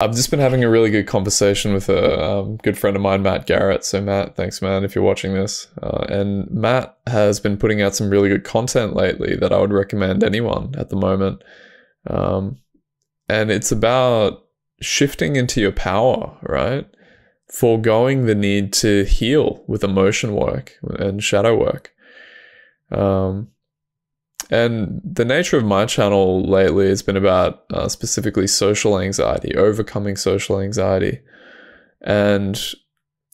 I've just been having a really good conversation with a good friend of mine, Matt Garrett. So Matt, thanks man if you're watching this. And Matt has been putting out some really good content lately that I would recommend anyone at the moment. And it's about shifting into your power, right? Foregoing the need to heal with emotion work and shadow work. And the nature of my channel lately has been about specifically social anxiety, overcoming social anxiety. And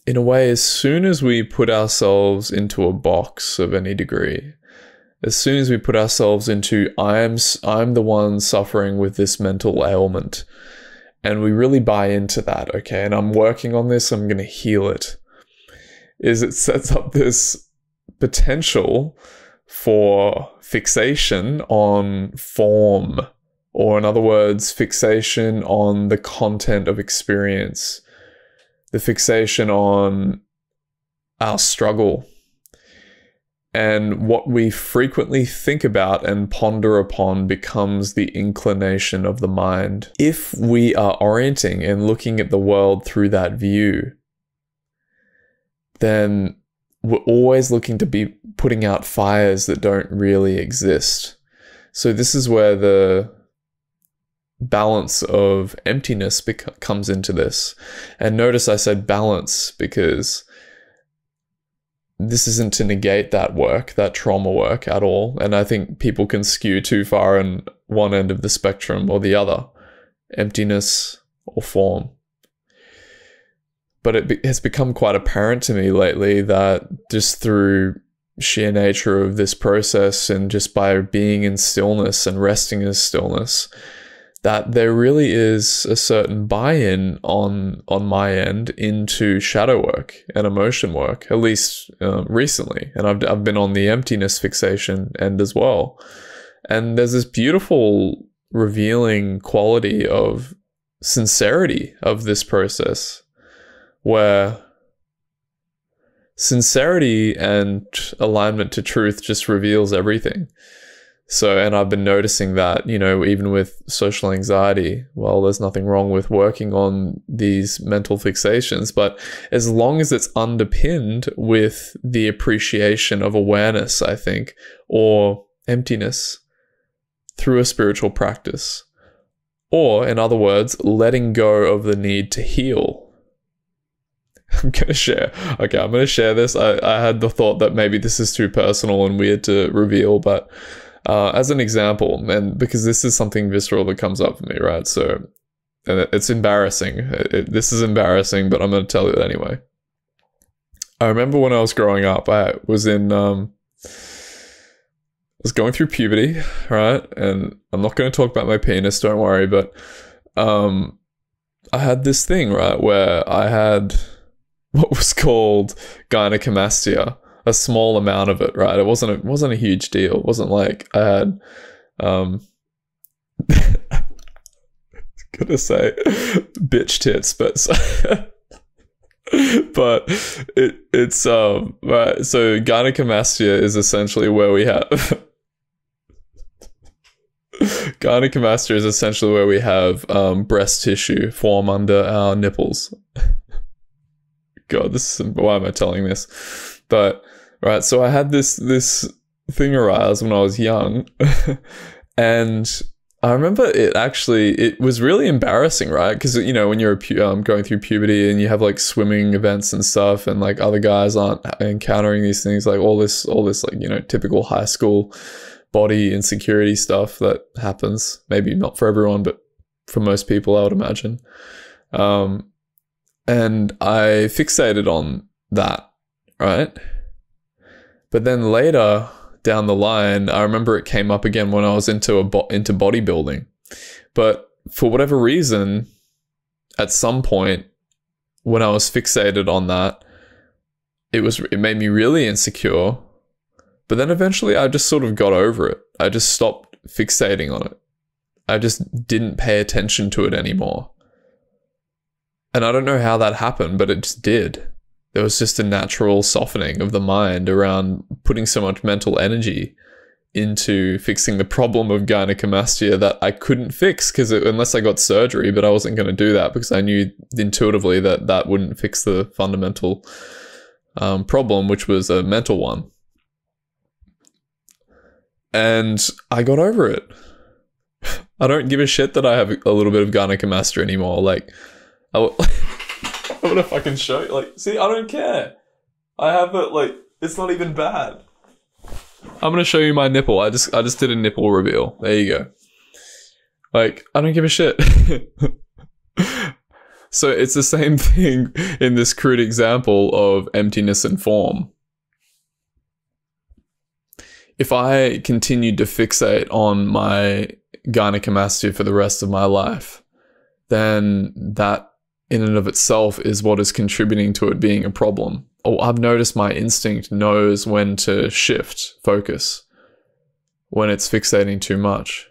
in a way, as soon as we put ourselves into a box of any degree, as soon as we put ourselves into, I'm the one suffering with this mental ailment, and we really buy into that, okay, and I'm working on this, I'm going to heal it, it sets up this potential for fixation on form, or in other words, fixation on the content of experience, the fixation on our struggle, and what we frequently think about and ponder upon becomes the inclination of the mind. If we are orienting and looking at the world through that view, then we're always looking to be putting out fires that don't really exist. So this is where the balance of emptiness comes into this. And notice I said balance because this isn't to negate that work, that trauma work at all. And I think people can skew too far in one end of the spectrum or the other, emptiness or form. But it has become quite apparent to me lately that just through sheer nature of this process and just by being in stillness and resting in stillness, that there really is a certain buy-in on my end into shadow work and emotion work, at least recently. And I've been on the emptiness fixation end as well. And there's this beautiful revealing quality of sincerity of this process, where sincerity and alignment to truth just reveals everything. So, and I've been noticing that, you know, even with social anxiety, well, there's nothing wrong with working on these mental fixations, but as long as it's underpinned with the appreciation of awareness, I think, or emptiness through a spiritual practice, or in other words, letting go of the need to heal. I'm going to share this. I had the thought that maybe this is too personal and weird to reveal, but as an example, and because this is something visceral that comes up for me, right? So, and it's embarrassing. This is embarrassing, but I'm going to tell you it anyway. I remember when I was growing up, I was going through puberty, right? And I'm not going to talk about my penis, don't worry, but I had this thing, right, where I had what was called gynecomastia, a small amount of it, right? It wasn't a huge deal. It wasn't like I had gonna say bitch tits, but but it's right. So gynecomastia is essentially where we have gynecomastia is essentially where we have breast tissue form under our nipples. God, why am I telling this? But right, so I had this thing arise when I was young, and I remember it was really embarrassing, right? Because, you know, when you're going through puberty and you have like swimming events and stuff, and like other guys aren't encountering these things, like all this like, you know, typical high school body insecurity stuff that happens. Maybe not for everyone, but for most people, I would imagine. And I fixated on that, right? But then later down the line, I remember it came up again when I was into bodybuilding. But for whatever reason, at some point when I was fixated on that, it made me really insecure. But then eventually I just sort of got over it. I just stopped fixating on it. I just didn't pay attention to it anymore. And I don't know how that happened, but it just did. There was just a natural softening of the mind around putting so much mental energy into fixing the problem of gynecomastia that I couldn't fix because unless I got surgery, but I wasn't going to do that because I knew intuitively that that wouldn't fix the fundamental problem, which was a mental one. And I got over it. I don't give a shit that I have a little bit of gynecomastia anymore. Like, I would if I can show you. Like, see, I don't care. I have it. Like, it's not even bad. I'm gonna show you my nipple. I just did a nipple reveal. There you go. Like, I don't give a shit. So it's the same thing in this crude example of emptiness and form. If I continued to fixate on my gynecomastia for the rest of my life, then that in and of itself is what is contributing to it being a problem. Oh, I've noticed my instinct knows when to shift focus when it's fixating too much.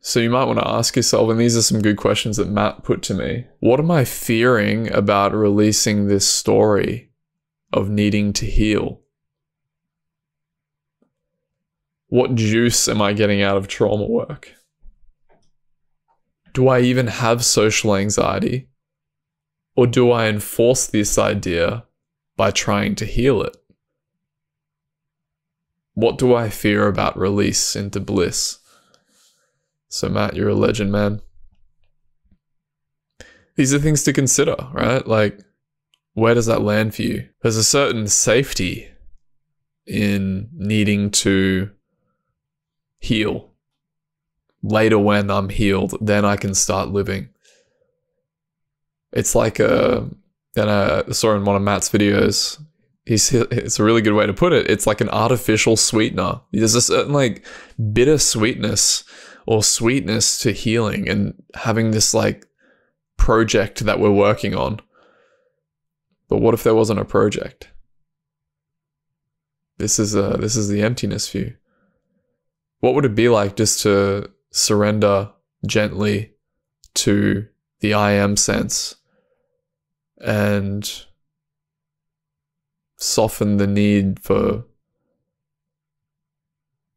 So you might want to ask yourself, and these are some good questions that Matt put to me. What am I fearing about releasing this story of needing to heal? What juice am I getting out of trauma work? Do I even have social anxiety? Or do I enforce this idea by trying to heal it? What do I fear about release into bliss? So Matt, you're a legend, man. These are things to consider, right? Like, where does that land for you? There's a certain safety in needing to heal. Later when I'm healed, then I can start living. It's like and I saw in one of Matt's videos, it's a really good way to put it. It's like an artificial sweetener. There's a certain like bitter sweetness or sweetness to healing and having this like project that we're working on. But what if there wasn't a project? This is the emptiness view. What would it be like just to surrender gently to the I am sense and soften the need for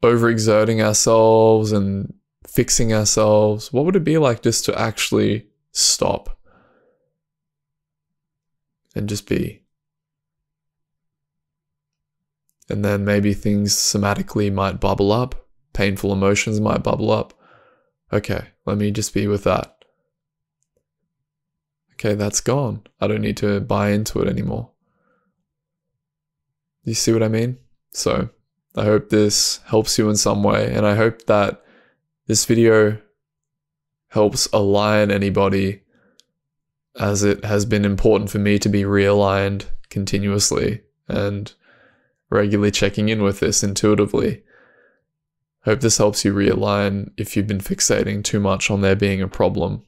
overexerting ourselves and fixing ourselves? What would it be like just to actually stop and just be? And then maybe things somatically might bubble up. Painful emotions might bubble up. Okay, let me just be with that. Okay, that's gone. I don't need to buy into it anymore. You see what I mean? So, I hope this helps you in some way, and I hope that this video helps align anybody, as it has been important for me to be realigned continuously and regularly checking in with this intuitively. Hope this helps you realign if you've been fixating too much on there being a problem.